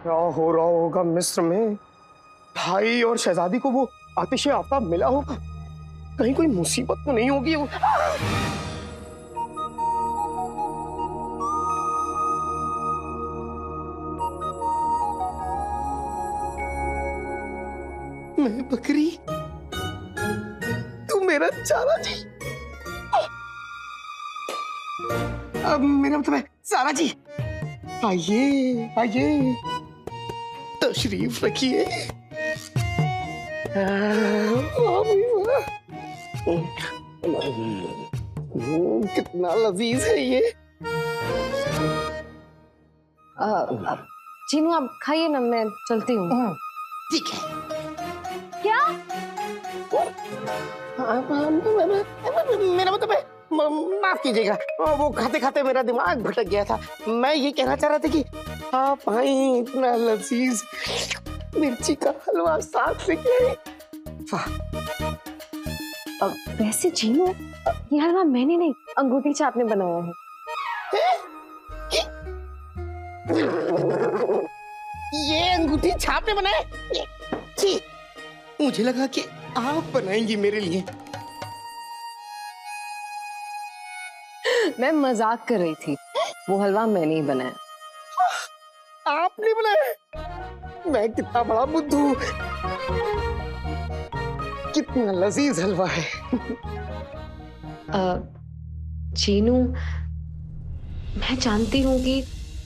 क्या हो रहा होगा मिस्र में? भाई और शहजादी को वो आतिशे आफ्ताब मिला होगा। कहीं कोई मुसीबत तो नहीं होगी? मैं बकरी, तू मेरा चारा जी। अब मेरा मतलब है सारा जी, आइए आइए, तशरीफ रखिए। कितना लजीज है ये। चीनू आप खाइए ना, मैं चलती हूँ। ठीक है। क्या? मेरा मतलब है, माफ कीजिएगा, वो खाते खाते मेरा दिमाग भटक गया था। मैं ये कहना चाह रहा था कि आप आई, इतना लजीज मिर्ची का हलवा साथ लेके आई। वैसे चीनू, ये हलवा मैंने नहीं, अंगूठी छाप ने बनाया है। ये अंगूठी छाप ने बनाया? जी, मुझे लगा कि आप बनाएंगी मेरे लिए। मैं मजाक कर रही थी, वो हलवा मैंने ही बनाया। आपने बनाया? मैं कितना बड़ा बुद्धू। कितना लजीज हलवा है। चीनू, मैं जानती हूँ कि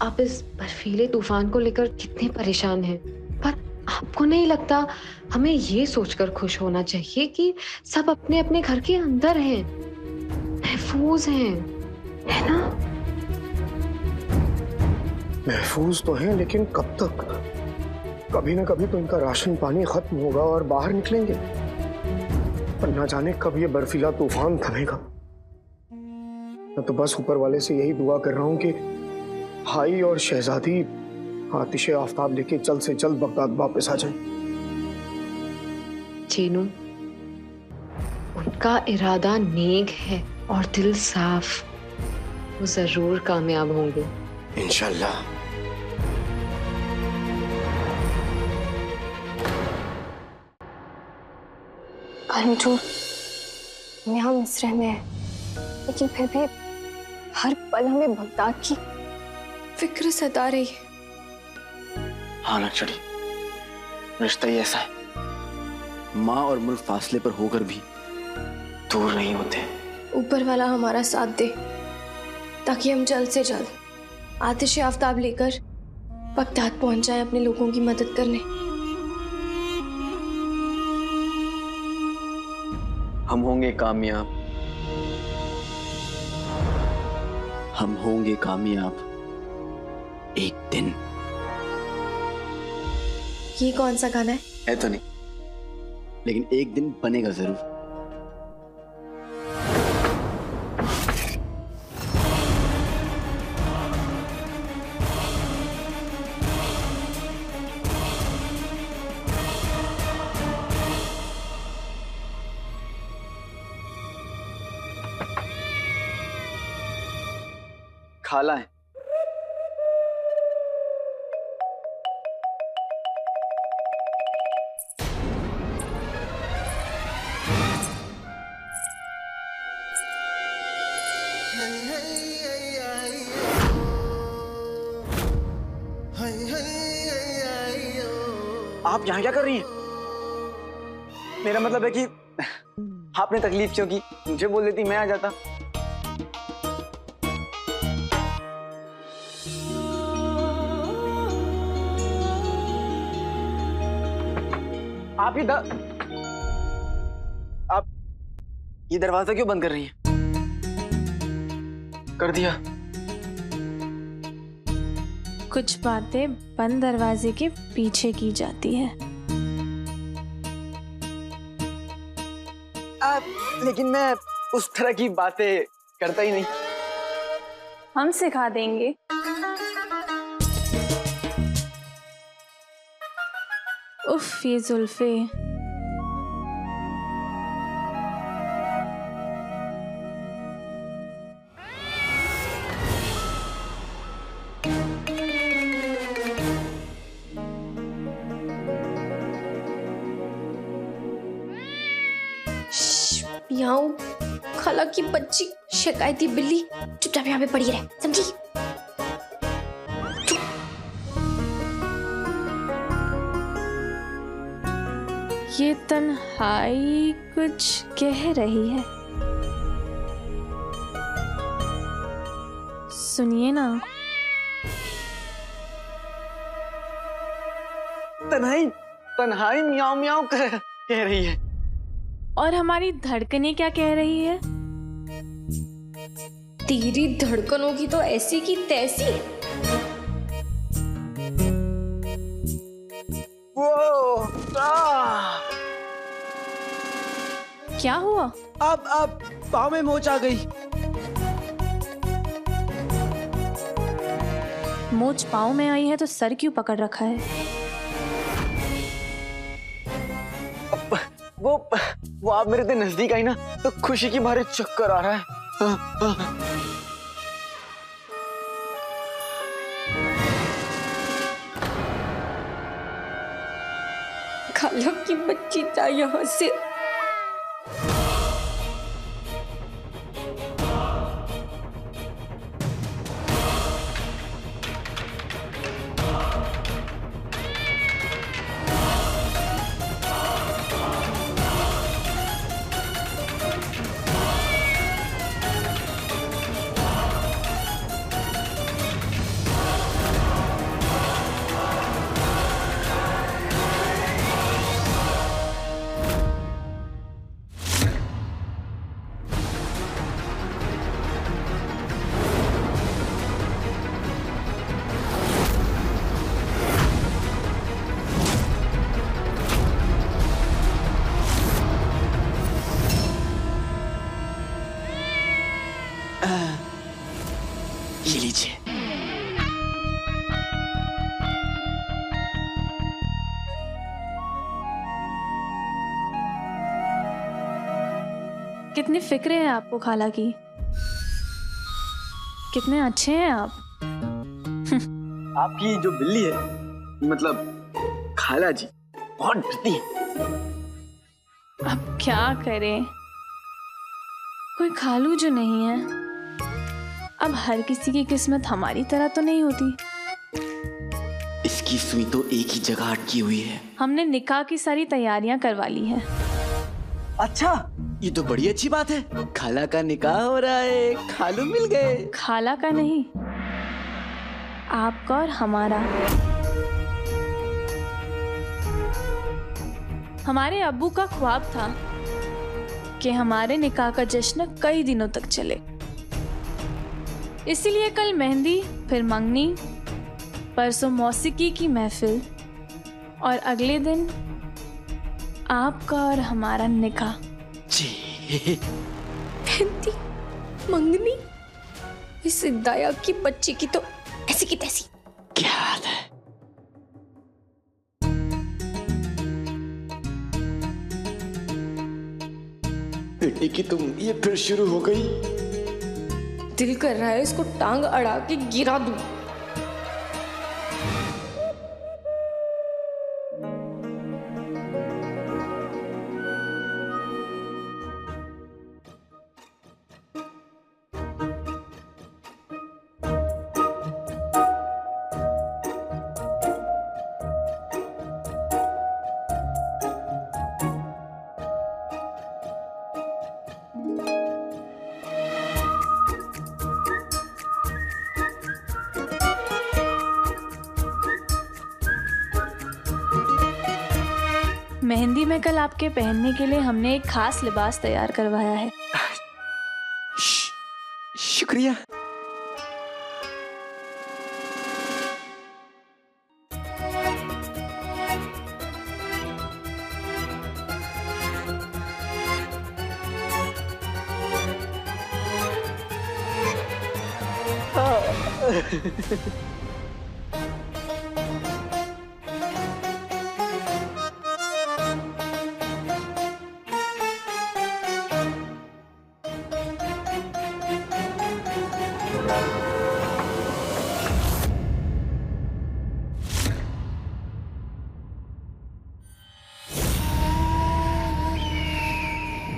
आप इस बर्फीले तूफान को लेकर कितने परेशान हैं, पर आपको नहीं लगता हमें ये सोचकर खुश होना चाहिए कि सब अपने अपने घर के अंदर हैं, महफूज हैं, है ना? महफूज तो हैं, लेकिन कब तक? कभी ना कभी तो इनका राशन पानी खत्म होगा और बाहर निकलेंगे। पर ना जाने कब ये बर्फीला तूफान थमेगा। मैं तो बस ऊपर वाले से यही दुआ कर रहा हूँ कि भाई और शहजादी आतिशे आफ्ताब लेके जल्द से जल्द बगदाद वापस आ जाए। चीनू, उनका इरादा नेक है और दिल साफ, वो जरूर कामयाब होंगे इंशाल्लाह। मंजूर, यहाँ मिस्र में है, लेकिन फिर भी हर पल हमें बगदाद की फिक्र सता रही है। हाँ नक्शड़ी, रिश्ता ही ऐसा है, माँ और मुल्क फासले पर होकर भी दूर नहीं होते। ऊपर वाला हमारा साथ दे ताकि हम जल्द से जल्द आतिशे आफ्ताब लेकर बगदाद पहुंच जाएं अपने लोगों की मदद करने। हम होंगे कामयाब, हम होंगे कामयाब एक दिन। ये कौन सा गाना है तो नहीं, लेकिन एक दिन बनेगा जरूर। खाला है। आप यहाँ क्या कर रही हैं? मेरा मतलब है कि आपने तकलीफ क्यों की? मुझे बोल देती, मैं आ जाता। आप ये दरवाजा क्यों बंद कर रही हैं? कर दिया। कुछ बातें बंद दरवाजे के पीछे की जाती है। लेकिन मैं उस तरह की बातें करता ही नहीं। हम सिखा देंगे। उफ, ये जुल्फे। म्याऊ, खाला की बच्ची, शिकायती बिल्ली, चुपचाप यहाँ पे पड़ी रहे, समझी? ये तन्हाई कुछ कह रही है। सुनिए ना। तन्हाई तन्हाई म्याऊ म्याऊ कह रही है। और हमारी धड़कनें क्या कह रही है? तेरी धड़कनों की तो ऐसी की तैसी। क्या हुआ? अब पाँव में मोच आ गई। मोच पाँव में आई है तो सर क्यों पकड़ रखा है? वो आप मेरे से नजदीक आई ना तो खुशी की मारे चक्कर आ रहा है। खाला की बच्ची जा यहाँ से। ये लीजिए। कितनी फिक्र है आपको खाला की। कितने अच्छे हैं आप। आपकी जो बिल्ली है, मतलब खाला जी, बहुत डरती है। अब क्या करें, कोई खालू जो नहीं है। अब हर किसी की किस्मत हमारी तरह तो नहीं होती। इसकी सुई तो एक ही जगह अटकी हुई है। हमने निकाह की सारी तैयारियां करवा ली हैं। अच्छा, ये तो बड़ी अच्छी बात है। खाला का निकाह हो रहा है, खालू मिल गए। खाला का नहीं, आपका और हमारा। हमारे अब्बू का ख्वाब था कि हमारे निकाह का जश्न कई दिनों तक चले। इसीलिए कल मेहंदी, फिर मंगनी, परसों मौसीकी की महफिल और अगले दिन आपका और हमारा निकाह। जी। मेहंदी, मंगनी, इस दाया की बच्ची की तो ऐसी की तैसी। क्या बात है। बेटी की तुम ये फिर शुरू हो गई। दिल कर रहा है इसको टांग अड़ा के गिरा दूं। मेहंदी में कल आपके पहनने के लिए हमने एक खास लिबास तैयार करवाया है। शुक्रिया।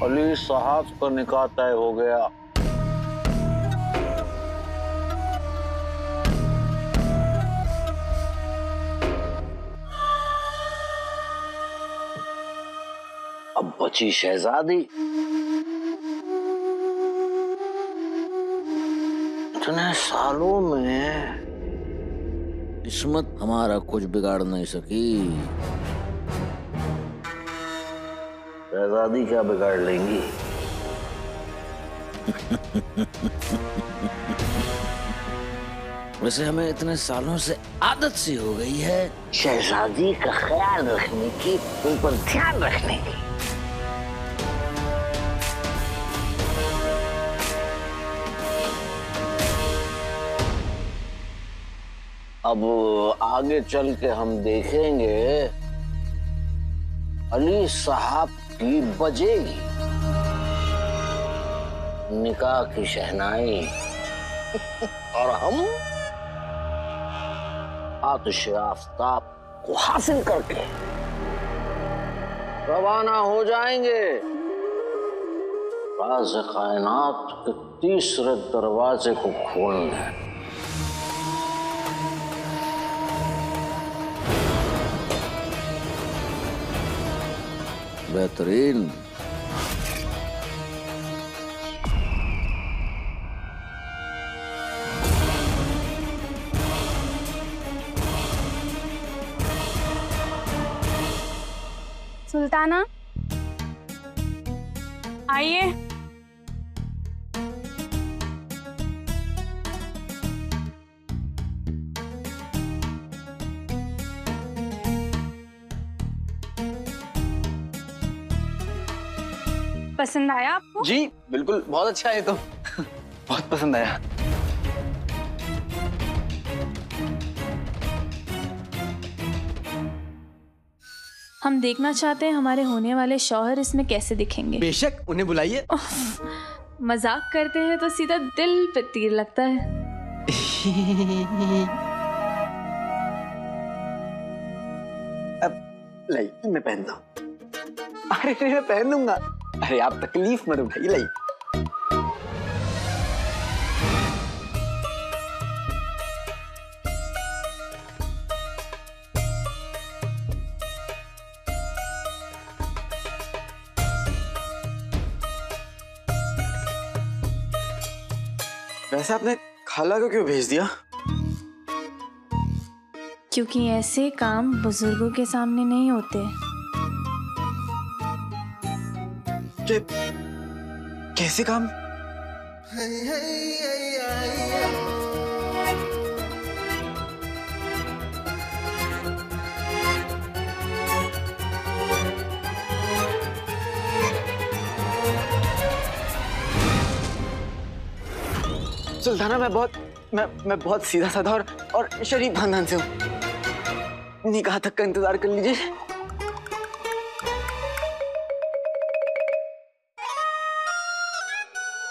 अली साहब का निकाह तय हो गया। अब बची शहजादी। इतने सालों में किस्मत हमारा कुछ बिगाड़ नहीं सकी। शहजादी क्या बिगाड़ लेंगी? वैसे हमें इतने सालों से आदत सी हो गई है शहजादी का ख्याल रखने की, उन पर ध्यान रखने की। अब आगे चल के हम देखेंगे अली साहब की बजेगी निकाह की शहनाई और हम आतिश आफताब को हासिल करके रवाना हो जाएंगे राज़ कायनात के तीसरे दरवाजे को खोलने। बेहतरीन। सुल्ताना आइए। पसंद आया आपको? जी बिल्कुल, बहुत अच्छा है। तो बहुत पसंद आया। हम देखना चाहते हैं हमारे होने वाले शौहर इसमें कैसे दिखेंगे। बेशक, उन्हें बुलाइए। मजाक करते हैं तो सीधा दिल पे तीर लगता है। अब लाई मैं पहनता हूँ। अरे मैं पहन दूंगा। अरे आप तकलीफ मत उठाइए। लाई वैसे आपने खाला को क्यों भेज दिया? क्योंकि ऐसे काम बुजुर्गों के सामने नहीं होते। कैसे काम? सुल्ताना, मैं बहुत सीधा साधा और शरीफ खानदान से हूँ। निकाह तक का इंतजार कर लीजिए।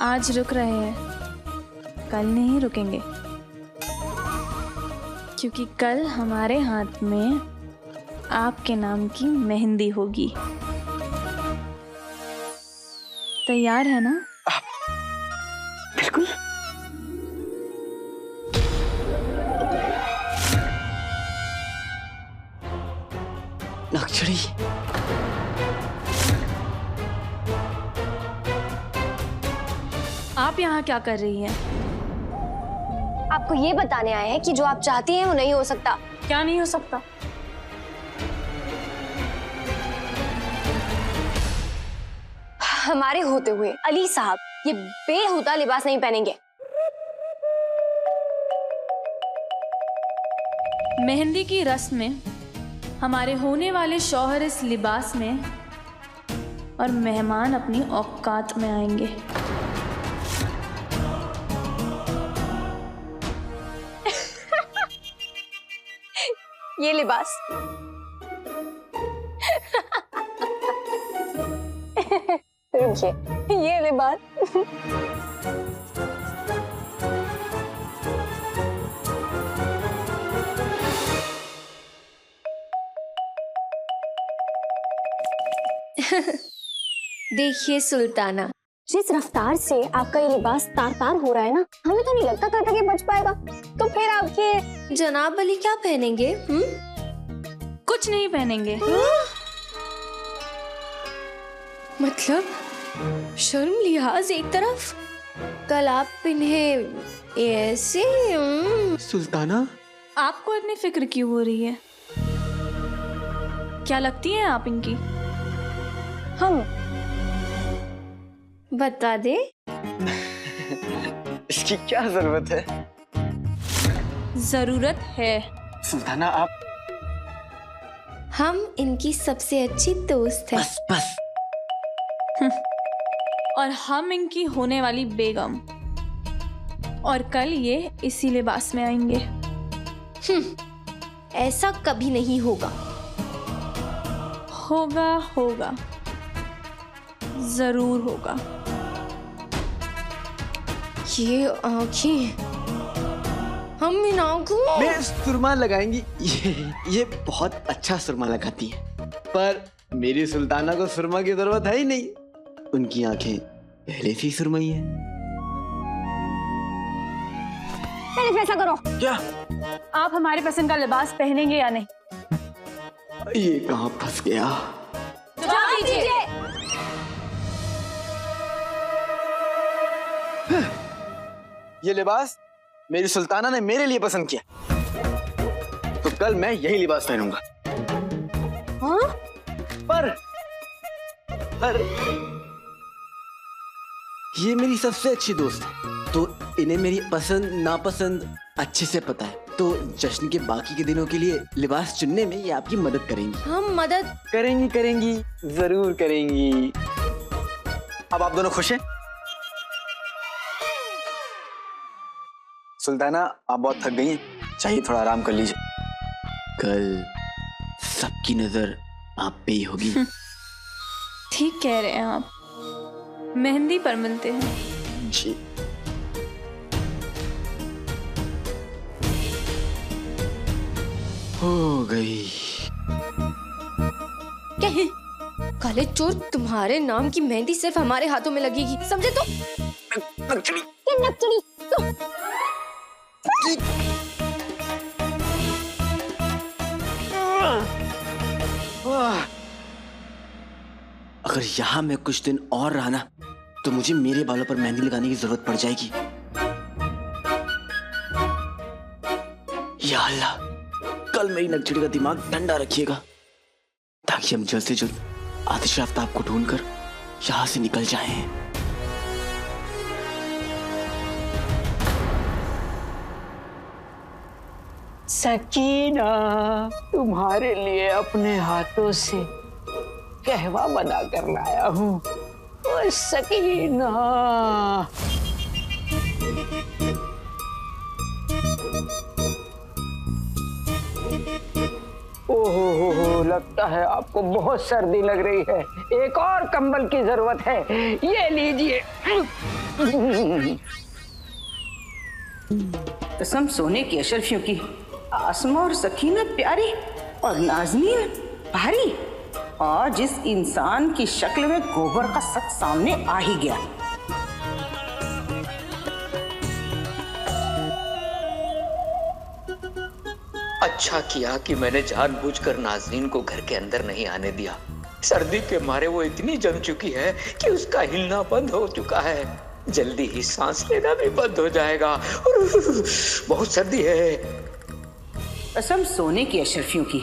आज रुक रहे हैं, कल नहीं रुकेंगे, क्योंकि कल हमारे हाथ में आपके नाम की मेहंदी होगी। तैयार है ना? बिल्कुल। नक्शड़ी, आप यहाँ क्या कर रही हैं? आपको ये बताने आए हैं कि जो आप चाहती हैं वो नहीं हो सकता। क्या नहीं हो सकता? हमारे होते हुए अली साहब ये बेहुदा लिबास नहीं पहनेंगे। मेहंदी की रस्म में हमारे होने वाले शौहर इस लिबास में और मेहमान अपनी औकात में आएंगे। ये लिबास रुकिए, ये लिबास देखिए सुल्ताना, जिस रफ्तार से आपका ये लिबास तार तार हो रहा है ना, हमें तो नहीं लगता कल तक ये बच पाएगा। तो फिर आप ये जनाब अली क्या पहनेंगे? कुछ नहीं पहनेंगे। मतलब शर्म लिहाज एक तरफ, कल आप इन्हें ऐसे सुल्ताना, आपको इतनी फिक्र क्यों हो रही है? क्या लगती हैं आप इनकी? हम बता दे। इसकी क्या जरूरत है? जरूरत है। सुल्ताना आप। हम इनकी सबसे अच्छी दोस्त है। बस बस। और हम इनकी होने वाली बेगम। और कल ये इसी लिबास में आएंगे। ऐसा कभी नहीं होगा। होगा होगा, जरूर होगा। ये आंखें, हम इन आंखों में सुरमा लगाएंगी। ये बहुत अच्छा सुरमा लगाती है, पर मेरी सुल्ताना को सुरमा की जरूरत है ही नहीं। उनकी आंखें पहले से ही सुरमई है। पहले फैसला करो। क्या आप हमारी पसंद का लिबास पहनेंगे या नहीं? ये कहाँ फंस गया? जवाब दीजिए। ये लिबास मेरी सुल्ताना ने मेरे लिए पसंद किया, तो कल मैं यही लिबास पहनूंगा। हाँ? पर ये मेरी सबसे अच्छी दोस्त है, तो इन्हें मेरी पसंद नापसंद अच्छे से पता है। तो जश्न के बाकी के दिनों के लिए लिबास चुनने में ये आपकी मदद करेंगी। हम मदद करेंगी, जरूर करेंगी। अब आप दोनों खुश हैं? सुल्ताना, आप बहुत थक गई हैं, चाहिए थोड़ा आराम कर लीजिए। कल सबकी नजर आप पे ही होगी। ठीक कह रहे हैं आप। मेहंदी पर मिलते हैं। जी। हो गई। क्या है? काले चोर, तुम्हारे नाम की मेहंदी सिर्फ हमारे हाथों में लगेगी, समझे? तो नकचड़ी। ये नकचड़ी तो अगर यहाँ मैं कुछ दिन और रहा ना, तो मुझे मेरे बालों पर मेहंदी लगाने की जरूरत पड़ जाएगी। या अल्लाह, कल मेरी नकचड़ी का दिमाग ठंडा रखिएगा, ताकि हम जल्द से जल्द आतिश आफ्ताब को ढूंढकर यहाँ से निकल जाएं। सकीना, तुम्हारे लिए अपने हाथों से कहवा बना कर लाया हूँ। ओ सकीना, ओहो, लगता है आपको बहुत सर्दी लग रही है। एक और कंबल की जरूरत है, ये लीजिए। कसम सोने की अशरफियों की, आसमा और सकीना प्यारी और नाज़नीन भारी, और जिस इंसान की शक्ल में गोबर का सच सामने आ ही गया। अच्छा किया कि मैंने जानबूझकर नाज़नीन को घर के अंदर नहीं आने दिया। सर्दी के मारे वो इतनी जम चुकी है कि उसका हिलना बंद हो चुका है। जल्दी ही सांस लेना भी बंद हो जाएगा। बहुत सर्दी है। कसम सोने की अशरफियों की,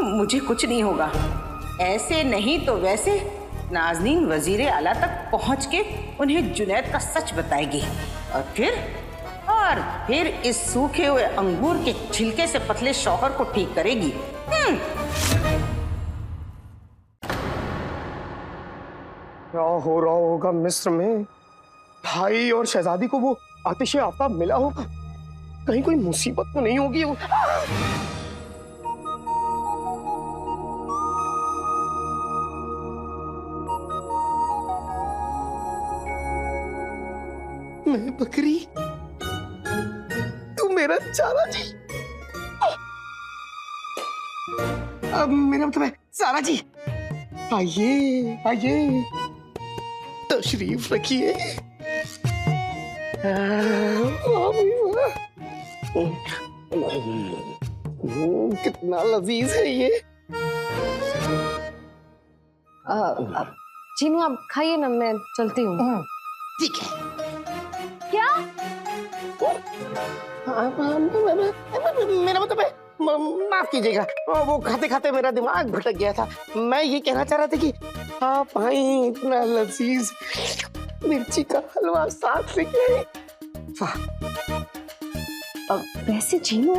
मुझे कुछ नहीं होगा। ऐसे नहीं तो वैसे नाज़नीन वजीरे आला तक पहुंच के उन्हें जुनैद का सच बताएगी, और फिर इस सूखे हुए अंगूर के छिलके से पतले शौहर को ठीक करेगी। क्या हो रहा होगा मिस्र में? भाई और शहजादी को वो आतिश आफ्ताब मिला होगा? कहीं कोई मुसीबत तो नहीं होगी? मैं बकरी, तू मेरा चारा जी। अब मेरा मतलब है सारा जी। आइए आइए। तशरीफ रखिए। कितना लजीज है ये। चीनू आप खाइए ना, मैं चलती हूँ। ठीक है। क्या? मेरा मतलब है, माफ कीजिएगा, वो खाते खाते मेरा दिमाग भटक गया था। मैं ये कहना चाह रहा था कि आप आई, इतना लजीज मिर्ची का हलवा साथ लेके आए। वैसे चीनू,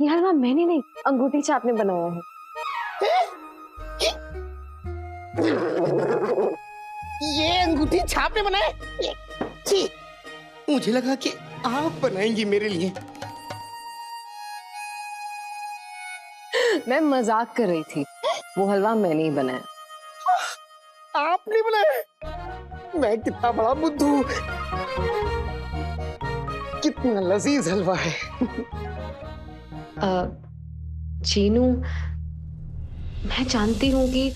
ये हलवा मैंने नहीं, अंगूठी छाप ने बनाया है। ये अंगूठी छाप ने बनाया? जी, मुझे लगा कि आप बनाएंगी मेरे लिए। मैं मजाक कर रही थी, वो हलवा मैंने ही बनाया। आपने बनाया? मैं कितना बड़ा बुद्धू। कितना लजीज हलवा है। चीनू, मैं जानती हूँ कि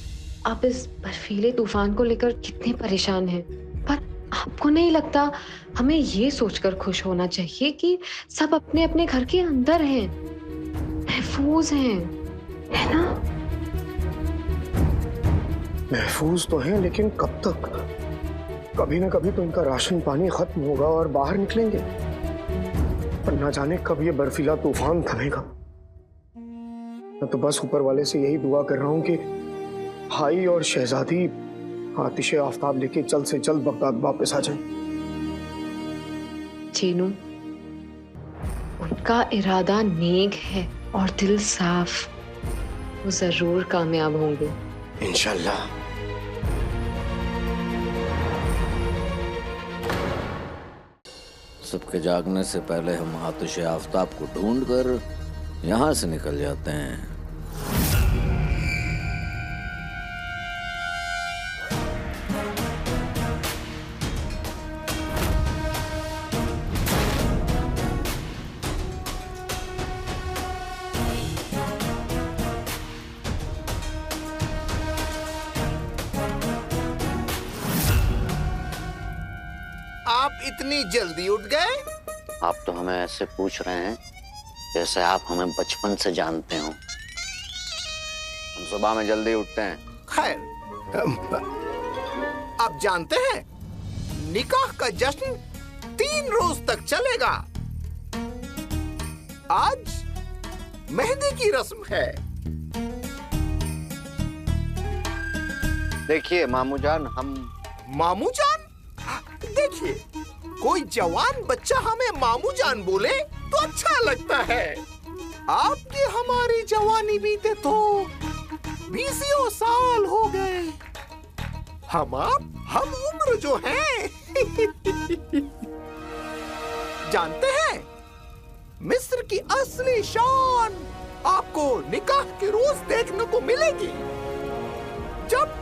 आप इस बर्फीले तूफान को लेकर कितने परेशान हैं, पर आपको नहीं लगता हमें ये सोचकर खुश होना चाहिए कि सब अपने अपने घर के अंदर हैं, महफूज हैं, है ना? महफूज तो हैं, लेकिन कब तक? कभी ना कभी तो इनका राशन पानी खत्म होगा और बाहर निकलेंगे, पर ना जाने कब ये बर्फीला तूफान थमेगा। मैं तो बस ऊपर वाले से यही दुआ कर रहा हूं कि भाई और शहजादी आतिशे आफताब लेके जल्द से जल्द बगदाद वापस आ जाए। चीनू, उनका इरादा नेक है और दिल साफ, वो जरूर कामयाब होंगे इंशाल्लाह। सबके जागने से पहले हम आतिशे आफताब को ढूंढकर यहाँ से निकल जाते हैं। आप इतनी जल्दी उठ गए? आप तो हमें ऐसे पूछ रहे हैं जैसे आप हमें बचपन से जानते हो। हम सुबह में जल्दी उठते हैं। खैर, आप जानते हैं निकाह का जश्न 3 रोज तक चलेगा। आज मेहंदी की रस्म है। देखिए मामू जान, मामू जान? देखिए, कोई जवान बच्चा हमें मामू जान बोले तो अच्छा लगता है। आपकी हमारी जवानी बीते तो 20 साल हो गए। हम उम्र जो हैं। जानते हैं, मिस्र की असली शान आपको निकाह के रोज देखने को मिलेगी, जब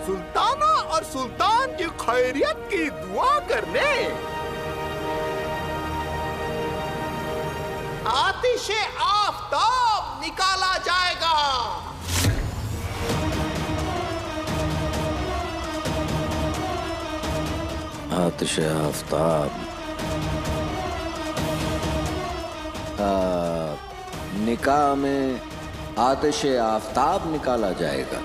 सुल्ताना और सुल्तान की खैरियत की दुआ करने आतिशे आफताब निकाला जाएगा। आतिशे आफताब, निकाह में आतिशे आफताब निकाला जाएगा।